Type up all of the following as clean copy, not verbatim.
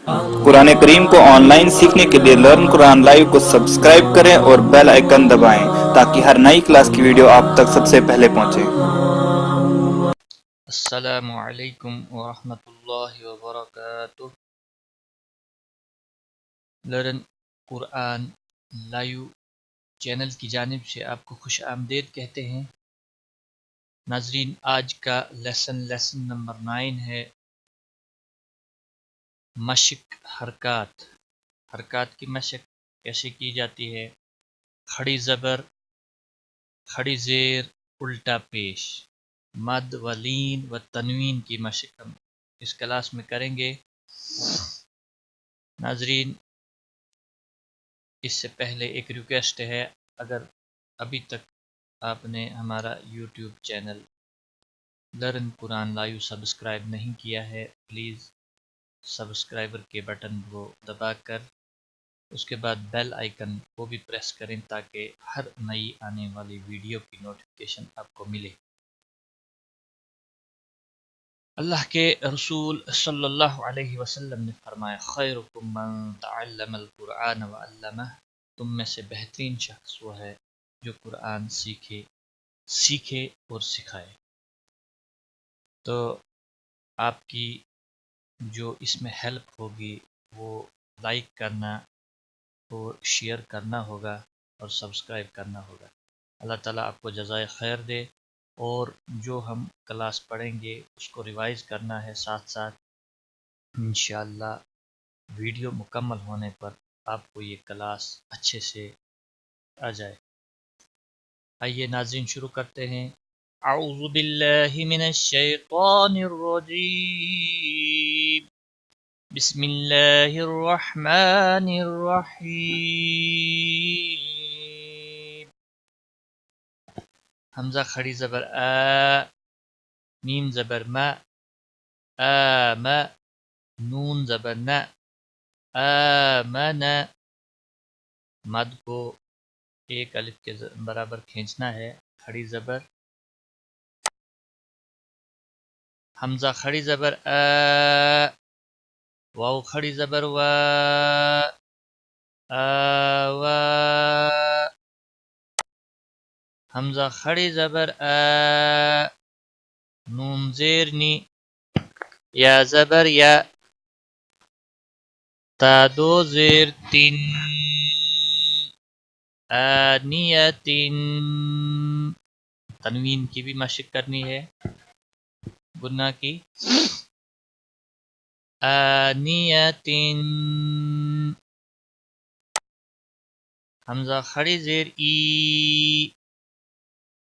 قرآن کریم کو on line سیکھنے کے لیے لرن قرآن لائیو کو سبسکرائب کریں اور بیل آئیکن دبائیں تاکہ ہر نئی کلاس کی ویڈیو آپ تک سب سے پہلے پہنچے۔ السلام علیکم ورحمۃ اللہ وبرکاتہ۔ لرن قرآن لائیو چینل کی جانب سے آپ کو خوش آمدید کہتے ہیں۔ ناظرین، آج کا لیسن نمبر 9 ہے مشق حرکات کی مشق کیسے کی جاتی ہے۔ کھڑی زبر، کھڑی زیر، الٹا پیش، مد و لین و تنوین کی مشق ہم اس کلاس میں کریں گے۔ ناظرین، اس سے پہلے ایک ریکویسٹ ہے، اگر ابھی تک آپ نے ہمارا یوٹیوب چینل لرن قرآن لائیو سبسکرائب نہیں کیا ہے، پلیز سبسکرائبر کے بٹن کو دبا کر اس کے بعد بیل آئیکن کو بھی پریس کریں تاکہ ہر نئی آنے والی ویڈیو کی نوٹیفیکیشن آپ کو ملے۔ اللہ کے رسول صلی اللہ علیہ وسلم نے فرمایا، خیرکم من تعلم القرآن وعلمہ، تم میں سے بہترین شخص وہ ہے جو قرآن سیکھے اور سکھائے۔ تو آپ کی جو اس میں ہیلپ ہوگی وہ لائک کرنا اور شیئر کرنا ہوگا اور سبسکرائب کرنا ہوگا۔ اللہ تعالیٰ آپ کو جزائے خیر دے، اور جو ہم کلاس پڑھیں گے اس کو ریوائز کرنا ہے ساتھ ساتھ۔ انشاءاللہ ویڈیو مکمل ہونے پر آپ کو یہ کلاس اچھے سے آ جائے۔ آئیے ناظرین شروع کرتے ہیں۔ اعوذ باللہ من الشیطان الرجیم، بسم اللہ الرحمن الرحیم۔ حمزہ کھڑی زبر آ، میم زبر ما، آم، نون زبر نا، آمن۔ مد کو ایک الف کے برابر کھینچنا ہے۔ کھڑی زبر، حمزہ کھڑی زبر آ، واو کھڑی زبر وا، آوا۔ حمزہ کھڑی زبر آ، نون زیر نی، یا زبر یا، تا دو زیر تین، آنیتن۔ تنوین کی بھی مشق کرنی ہے، گنا کی، آنیتن۔ حمزہ کھڑی زیر ای،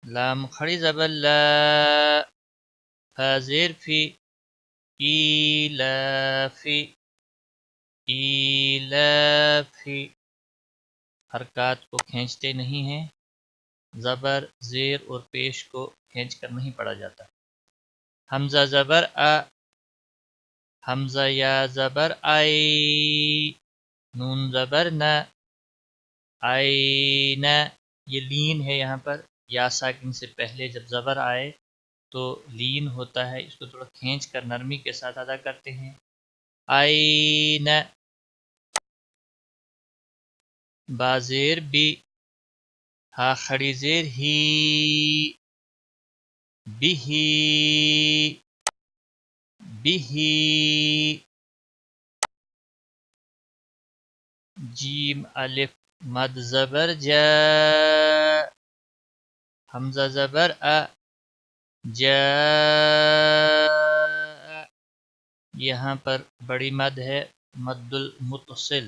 لام کھڑی زبر لا، فا زیر فی، ایلافی، ایلافی۔ حرکات کو کھینچتے نہیں ہیں، زبر، زیر اور پیش کو کھینچ کر نہیں پڑھا جاتا۔ حمزہ زبر آ، حمزہ یا زبر آئی، نون زبر نہ، آئین۔ یہ لین ہے یہاں پر، یا ساکن سے پہلے جب زبر آئے تو لین ہوتا ہے، اس کو تھوڑا کھینچ کر نرمی کے ساتھ ادا کرتے ہیں۔ آئین، با زیر بی، ہا کھڑی زیر ہی، بہی، بہی۔ جیم الف مد زبر جا، حمزہ زبر ا، جا۔ یہاں پر بڑی مد ہے، مد المتصل،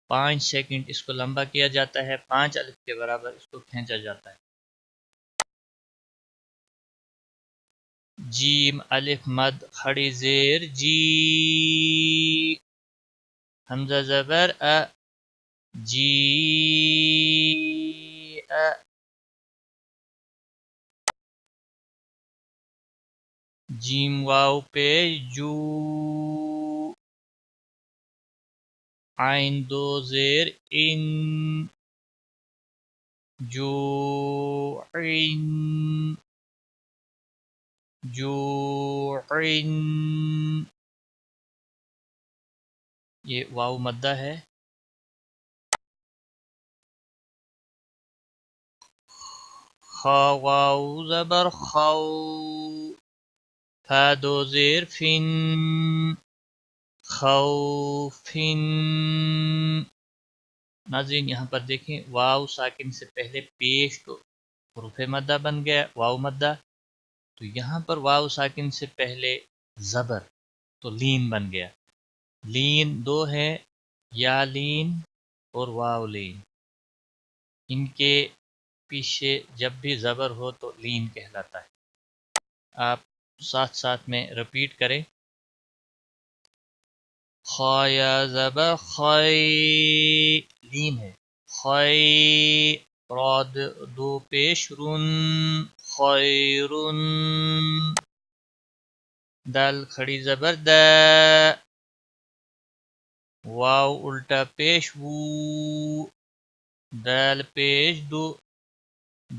5 سیکنڈ اس کو لمبا کیا جاتا ہے، 5 الف کے برابر اس کو کھینچا جاتا ہے۔ جیم الف مد کھڑی زیر جی، حمزہ زبر ا، جی ا۔ جیم واو پہ جو، عین دو زیر ان، جو عین، جو عین۔ یہ واو مدہ ہے. خا واو زبر خو، فا دو زیر فن، خوفن. ناظرین یہاں پر دیکھیں واو ساکن سے پہلے پیش تو حروف مدہ بن گیا واو مدہ، تو یہاں پر واو ساکن سے پہلے زبر تو لین بن گیا. لین دو ہے، یا لین اور واو لین. ان کے پیچھے جب بھی زبر ہو تو لین کہلاتا ہے. آپ ساتھ ساتھ میں رپیٹ کریں. خا یا زبر خی، لین ہے، خی. راد دو پیش رن، خیرن. دال کھڑی زبر دا، واو الٹا پیش وو، دال پیش دو،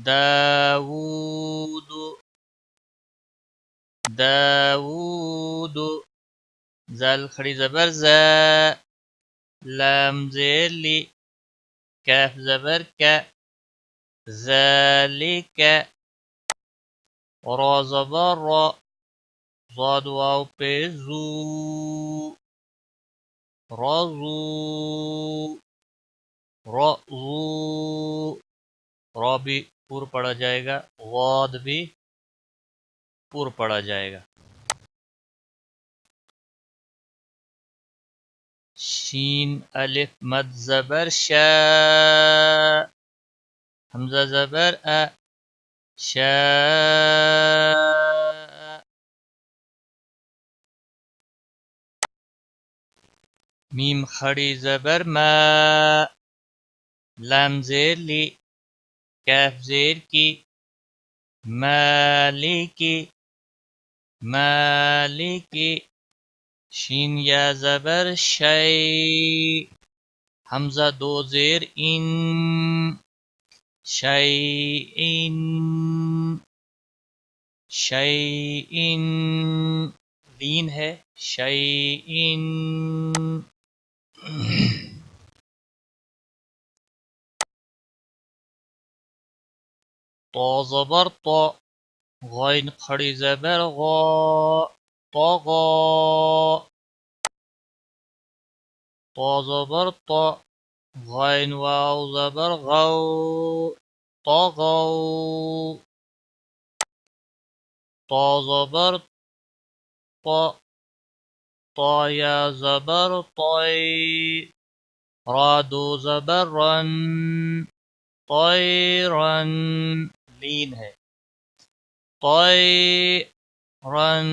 داوود. داوود. زال کھڑی زبر زا، لام زیر لی، کاف زبر کا، ذالک. را زبر را، ضاد واو پیش زو، رازو. رازو. را بھی پور پڑا جائے گا، غاد بھی پور پڑا جائے گا. شین الف مد زبر شا، حمزہ زبر ا، شا. میم کھڑی زبر ما، لام زیر لی، کاف زیر کی، مالکی. مالکی. شین یا زبر شی، حمزہ دو زیر ان، شیئن. شیئن. لین ہے، شیئن. طا زبر طا، غین کھڑی زبر غا، طغا. طا زبر طا، غین واو زبر غو، طغوا. طا زبر طا، طا یا زبر طی، را دو زبر رن، طیرن. لین ہے، طیرن.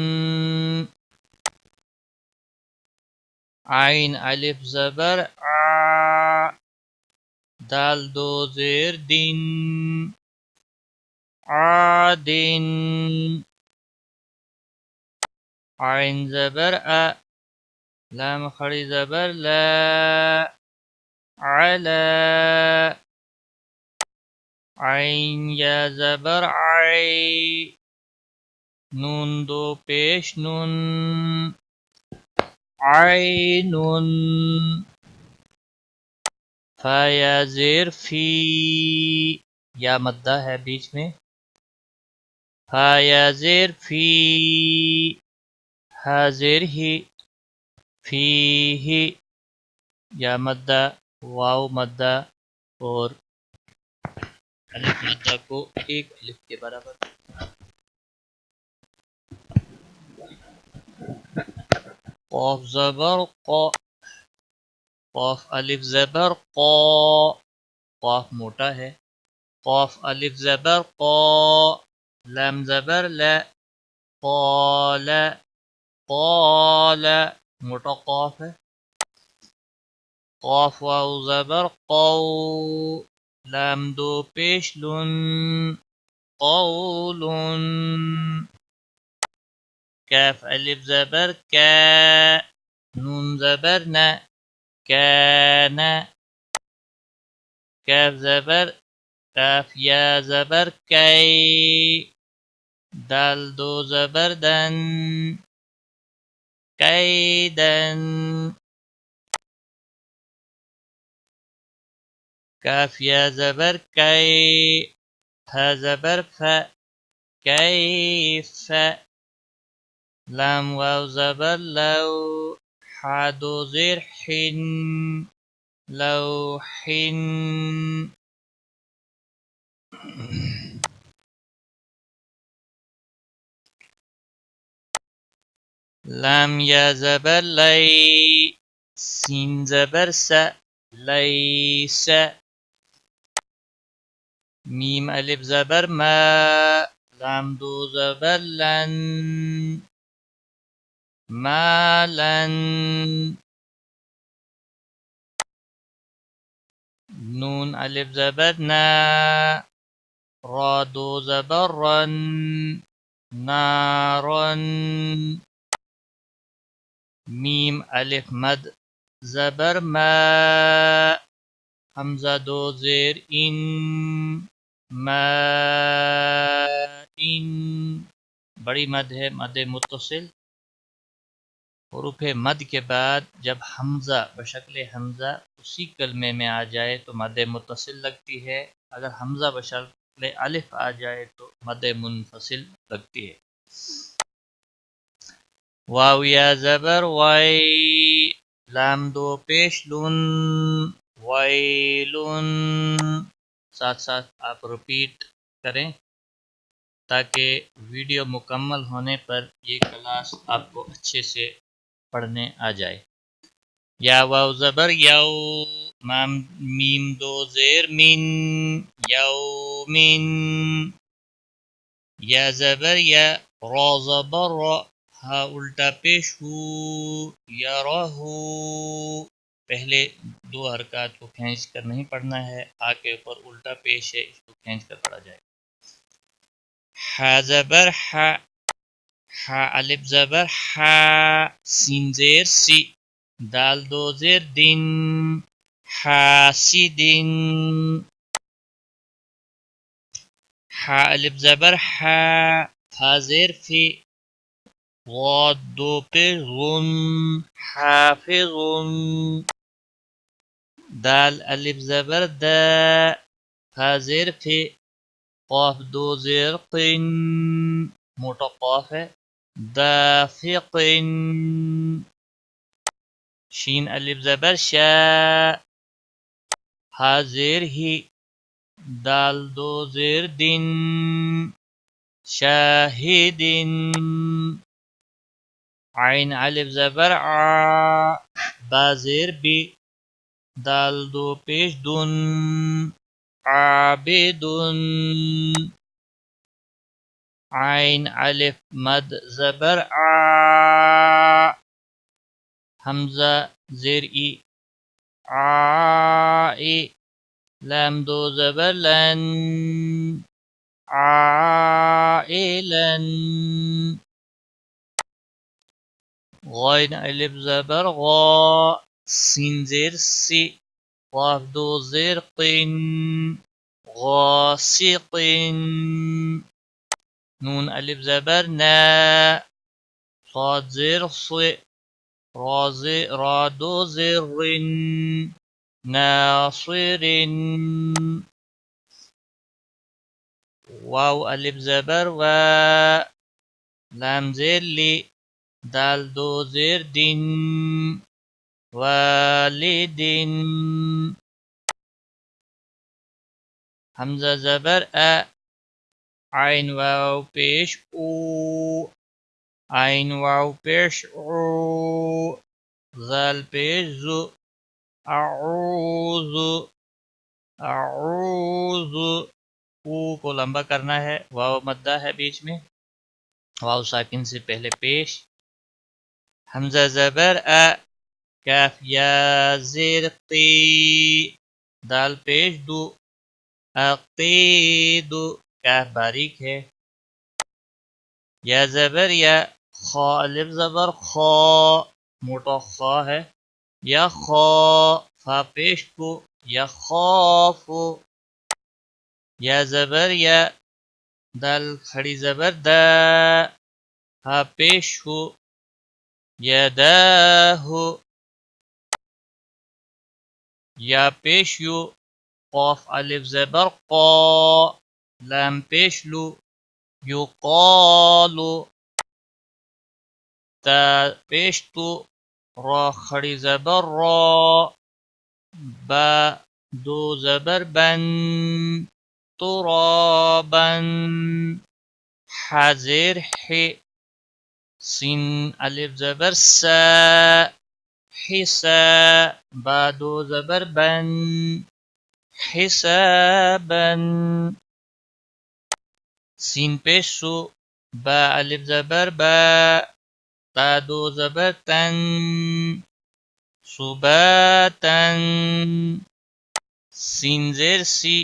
عین الف زبر آ، دال دو زیر دن، عادن. عین زبر ا، لام کھڑی زبر لا، علا. عین یا زبر عی، نون دو پیش نون، عینن. فا یا زیر فی، یا مدہ ہے بیچ میں، فا یا زیر فی، ہا زیر ہی، فی ہی. یا مدہ، واو مدہ اور الف مدہ کو ایک الف کے برابر. قاف زبر قا، قاف الف زبر قا، قاف موٹا ہے، قاف الف زبر قا، لام زبر لا، قال. قال. موٹا قاف ہے. قاف واو زبر قو، لام دو پیش لن، قول. کاف الف زبر کا، نون زبر نا، کان. کاف زبر کاف یا زبر کی، دال دو زبر دن، کیدن. کاف یا زبر کئی، ف زبر ف، کیف، لام واو زبر لو، حا دو زیر حن، لوح، لام یا زبر لی، سین زبر س، لیس، میم الف زبر ما، لام دو زبر لن، مالن، نون الف زبر نا، را دو زبر رن، نارن، میم الف مد زبر ما، حمزہ دو زیر ان، ما ان، بڑی مد ہے، مد متصل. حروف مد کے بعد جب حمزہ بشکل حمزہ اسی کلمے میں آ جائے تو مد متصل لگتی ہے، اگر حمزہ بشکل الف آ جائے تو مد منفصل لگتی ہے. واو یا زبر وائی، لام دو پیش لن، ویلن، ساتھ ساتھ آپ رپیٹ کریں تاکہ ویڈیو مکمل ہونے پر یہ کلاس آپ کو اچھے سے پڑھنے آ جائے. یا واو زبر یو، میم دو زیر من، یومن، یا زبر یا، را زبر را، ہا الٹا پیش ہو، یرہو، پہلے دو حرکات کو کھینچ کر نہیں پڑھنا ہے، ہا کے اوپر الٹا پیش ہے، اس کو کھینچ کر پڑھا جائے. حا زبر حا، حا الف زبر حا، سین زیر سی، دال دو زیر دن، حاسدن، حا الف زبر حا، فا زیر فی، غاد دو پیش غن، حافظن، دال الف زبر دا، فا زیر فی، قاف دو زیر قن، موٹا قاف ہے، دافقن، شین الف زبر شا، ہا زیر ہی، دال دو زیر دن، شاہدن، عین الف زبر عا، با زیر بی، دال دو پیش دن، عابدن، عین الف مد زبر عا، حمزہ زیر ای، عائی، لام دو زبر لن، عائلن، غین الف زبر غا، سین زیر سی، قاف دو زیر قن، غاسقن، نون الف زبر نا، صاد زیر ص، را دو زیر رن، ناصرن، واو الف زبر وا، لام زیر لی، دال دو زیر دن، والدن، حمزہ زبر ا، عین واو پیش او، عین واو پیش او، ذال پیش زو، اعوذ، اعوذ، او کو لمبا کرنا ہے، واو مدہ ہے بیچ میں، واو ساکن سے پہلے پیش. حمزہ زبر ا، کاف یا زیر قی، دال پیش دو، عقید، کاف باریک ہے. یا زبر یا، خا الف زبر خا، موٹا خا ہے، یا خا، فا پیش کو، یا خوف، یا زبر یا، دال کھڑی زبر دا، ہا پیش ہو، یداہ، یا پیش یو، قاف الف زبر قا لام پیش لو یقالو تا پیش تو را خڑی زبر را با دو زبر بن ترابن حزر ح سین الف زبر سا حسا با دو زبر بن حسابا سین پیشو با الف زبر با تا دو زبر تن صباتا سین زیر سی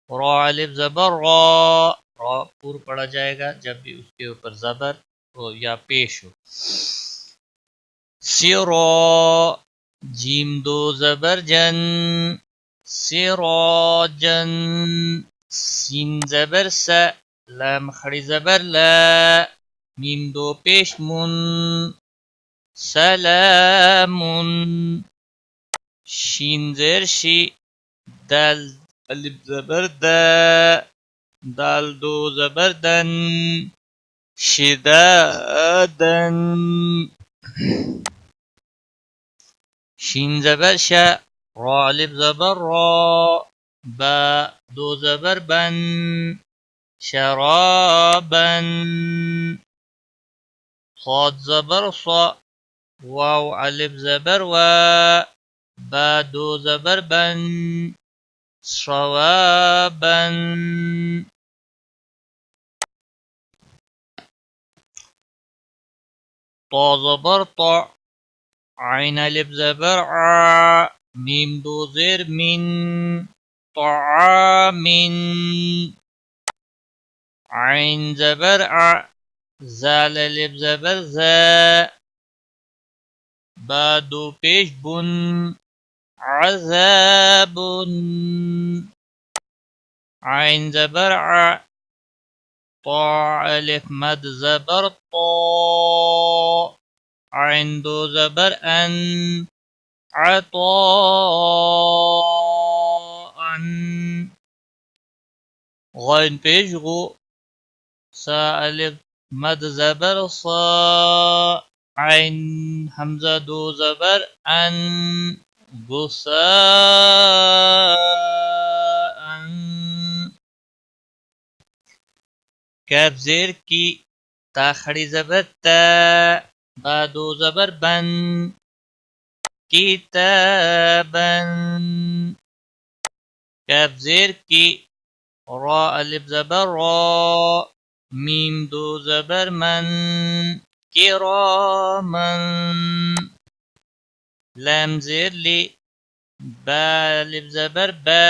را الف زبر را پور پڑا جائے گا جب بھی اس کے اوپر زبر ہو یا پیش ہو سرا جیم دو زبر جن سراجن سین زبر س لام خڑی زبر لا میم دو پیش من سلام شین زیر شی دال الف زبر دا دال دو زبر دن شدادن شین زبر شا را الف زبر را با دو زبر بن شرابا صاد زبر صا واو الف زبر و با دو زبر بن صوابا طا زبر طا عین الف زبر ع میم دو زیر من طعام عین زبر ع زال الف زبر ذا با دو پیش بن عذاب عین زبر ع طا الف مد زبر طا عین دو زبر ان عطاء غین پیش غو سا الف مد زبر صا عین حمزہ دو زبر ان غصاء کیف زیر کی تا کھڑی زبر تا با دو زبر بن کتابا کیف زیر کی را الف زبر را میم دو زبر من کراما لام زیر لی با الف زبر با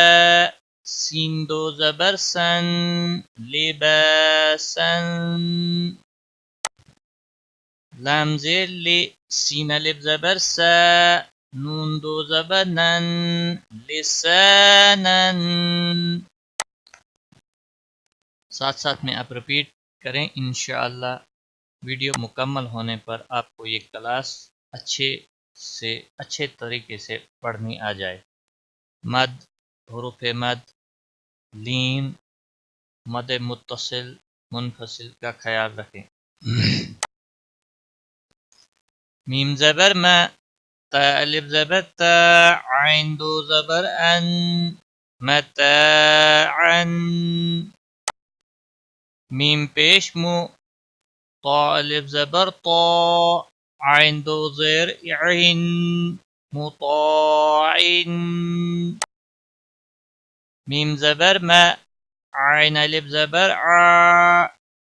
سین دو زبر سن لباسن لام زیر لی سین الف زبر سا نون دو زبر نن لسانن ساتھ ساتھ میں آپ ریپیٹ کریں انشاءاللہ ویڈیو مکمل ہونے پر آپ کو یہ کلاس اچھے طریقے سے پڑھنی آ جائے مد حروف مد لین مد متصل منفصل کا خیال رکھیں میم زبر ما تا الف زبر تا عین دو زبر ان متاعا میم پیش مو طا الف زبر طا عین دو زیر عین مطاع میم زبر ما عین الف زبر ع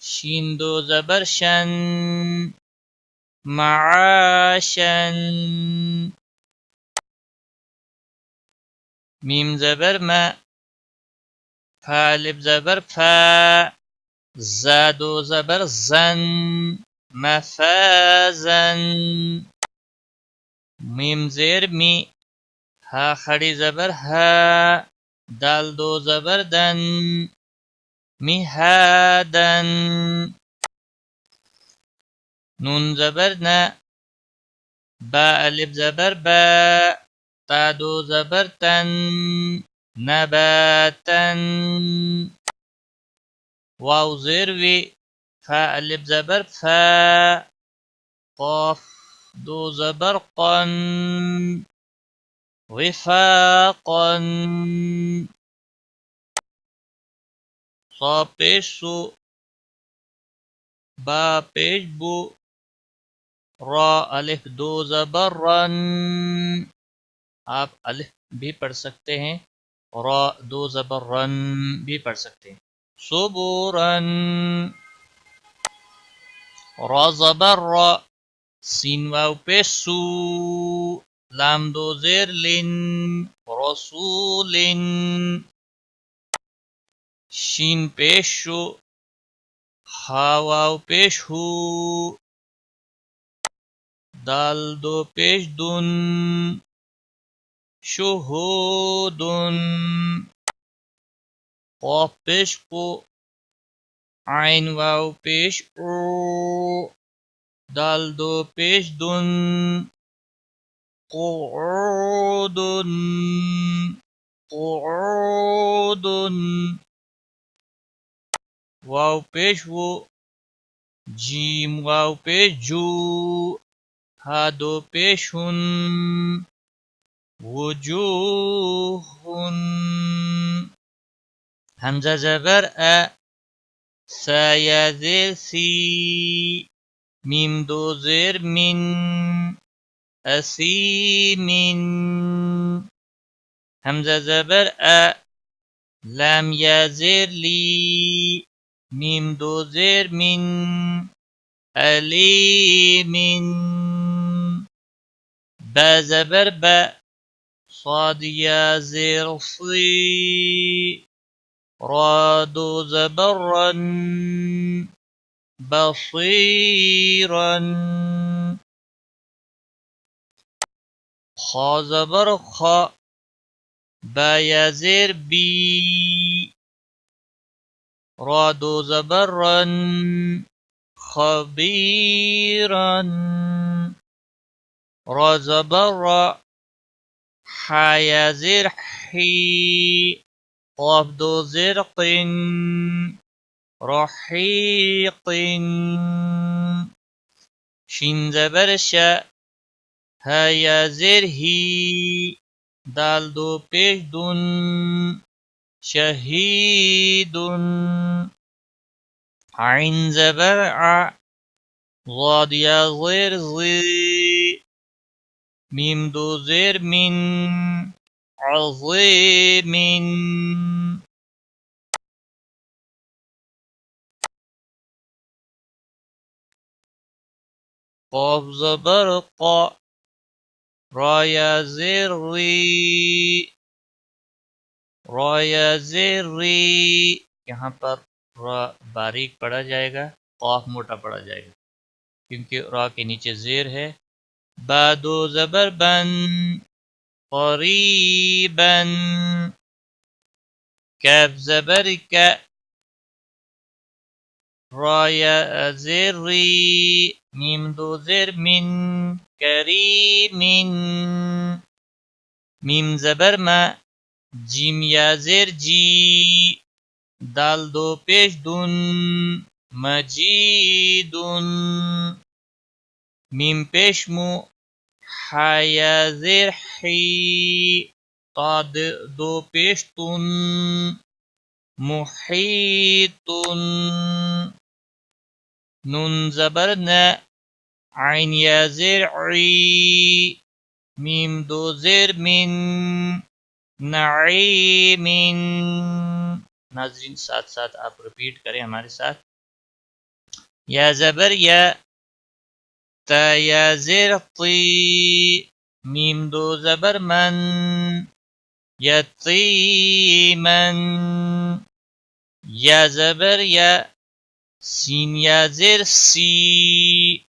شین دو زبر شن معاشن میم زبر ما فا الف زبر فا زاد و زبر زن مفازن میم زیر می ہا کھڑی زبر ہا دال دو زبر دن مہادن نون زبر نا با الف زبر با تا دو زبر تن نباتن واو زیر وی فا الف زبر فا قاف دو زبر قن وفاقا صا پیش سو با پیش بو را الف دو زبر رن آپ الف بھی پڑھ سکتے ہیں را دو زبر رن بھی پڑھ سکتے ہیں صبورن را زبر را سین واو پیش سو لام دو زیر لن رسولن شین پیش شو ہا واو پیش ہو دال دو پیش دن شہودن قاف پیش کو عین واو پیش او دال دو پیش دن قعودن قعودن واو پیش وہ جیم واو پیش جو ہا دو پیش ہن وجوہن حمزہ زبر سا یا زیر سی میم دو زیر من اسیمن حمزہ زبر لام یا زیر لی میم دو زیر من علیمن با زبر با صاد یا زیر صی را دو زبر رن بصیرا خا زبر خا با یا زیر بی را دو زبر رن خبیرا را زبر را حا یا زیر حی قاف دو زیر قن رحیق شین زبر شا ها یا زیر ہی دال دو پیش دن شہیدن عین زبر ضاد یا زیر زی میم دو زیر من عظیمن قاف زبر قا را یا زیر ری را یا زیر ری یہاں پر را باریک پڑھا جائے گا قاف موٹا پڑھا جائے گا کیونکہ را کے نیچے زیر ہے با دو زبر بن قریبا کاف زبر کا را یا زیر ری میم دو زیر من کریم میم زبر ما جیم یا زیر جی دال دو پیش دن مجیدن میم پیش مو حا یا زیر حی تا دو پیش تن محیطن نون زبر نا عین یا زیر عی میم دو زیر من نعیمن ناظرین ساتھ ساتھ آپ ریپیٹ کریں ہمارے ساتھ یا زبر یا تا یا زیر طی میم دو زبر من یتیمن یا زبر یا سین یا زیر سی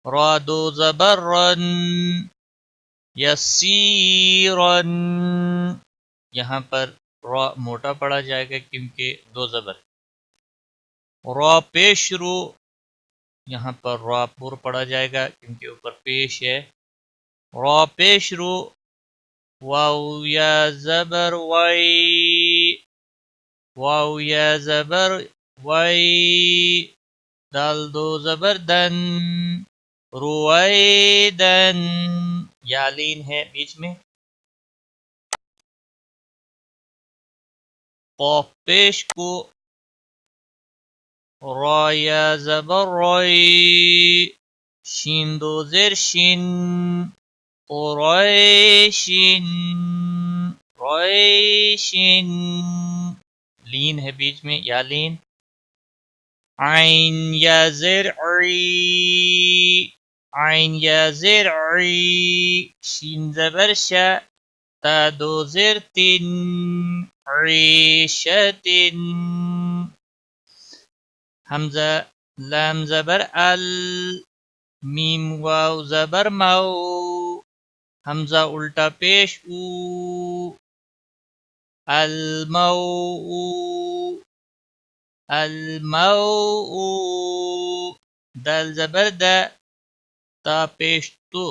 را دو زبر رن یسیرن یہاں پر را موٹا پڑھا جائے گا کیونکہ دو زبر را پیش رو یہاں پر را پر پڑھا جائے گا کیونکہ اوپر پیش ہے را پیش رو واو یا زبر وی، واو یا زبر وی، دال دو زبر دن، رویدن، یا لین ہے بیچ میں، قاف پیش کو، را یا زبر روی، شین دو زیر شین، قریشن، ریشن، لین ہے بیچ میں یا لین، عین یا زیر عی، عین یا زیر عی، شین زبر شا، تا دو زیر تن، عیشتن، حمزہ لام زبر ال، میم واو زبر مو، حمزہ الٹا پیش او، المو، المو، دال زبر دا، تا پیش تو،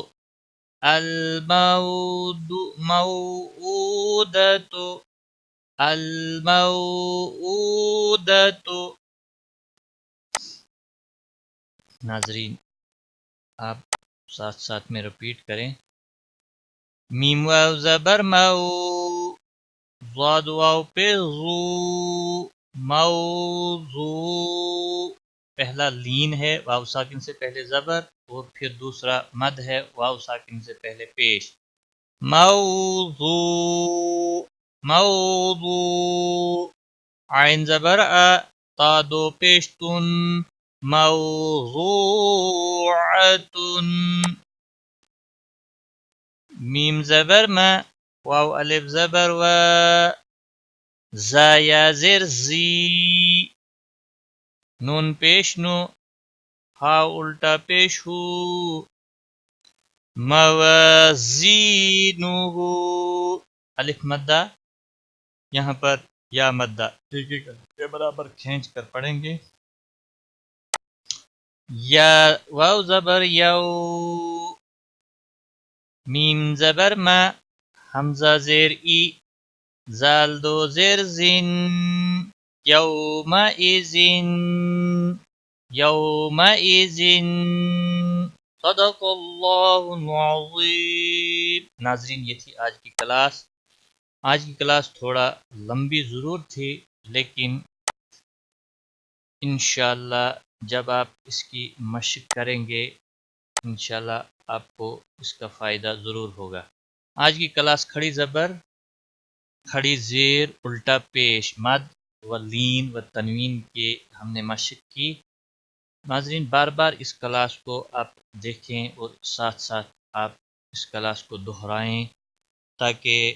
المود، موودت، الموودت۔ ناظرین آپ ساتھ ساتھ میں رپیٹ کریں، میم واو زبر مو، ضاد واو پہ زو، موضو، پہلا لین ہے واو ساکن سے پہلے زبر، اور پھر دوسرا مد ہے واو ساکن سے پہلے پیش، موضوع، موضوع، عین زبر آ، تا دو پیش تن، موضوعتن، میم زبر ما، واو الف زبر و، زا یا زیر زی، نون پیش نو، ہا الٹا پیش ہو، موازینہ، الف مدہ، یہاں پر یا مدہ، دیکھیے گا یہ برابر کھینچ کر پڑھیں گے، یا واو زبر یو، میم زبر ما، حمزہ زیر ای، زال دو زیر زن، یومئذن، یومئذن، صدق اللہ العظیم۔ ناظرین یہ تھی آج کی کلاس۔ آج کی کلاس تھوڑا لمبی ضرور تھی، لیکن انشاءاللہ جب آپ اس کی مشق کریں گے انشاءاللہ آپ کو اس کا فائدہ ضرور ہوگا۔ آج کی کلاس کھڑی زبر، کھڑی زیر، الٹا پیش، مد و لین و تنوین کے ہم نے مشق کی۔ ناظرین بار بار اس کلاس کو آپ دیکھیں اور ساتھ ساتھ آپ اس کلاس کو دہرائیں، تاکہ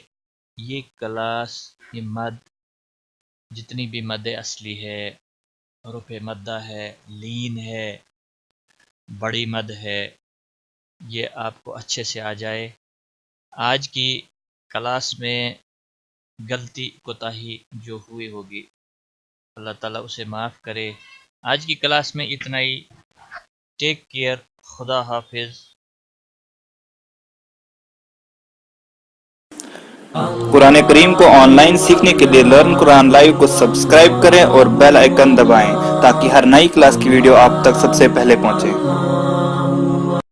یہ کلاس، یہ مد، جتنی بھی مد اصلی ہے، حروف مدہ ہے، لین ہے، بڑی مد ہے، یہ آپ کو اچھے سے آ جائے۔ آج کی کلاس میں غلطی کوتاہی جو ہوئی ہوگی اللہ تعالیٰ اسے معاف کرے۔ آج کی کلاس میں اتنا ہی۔ ٹیک کیئر، خدا حافظ۔ قرآن کریم کو آن لائن سیکھنے کے لیے لرن قرآن لائیو کو سبسکرائب کریں اور بیل آئیکن دبائیں تاکہ ہر نئی کلاس کی ویڈیو آپ تک سب سے پہلے پہنچے۔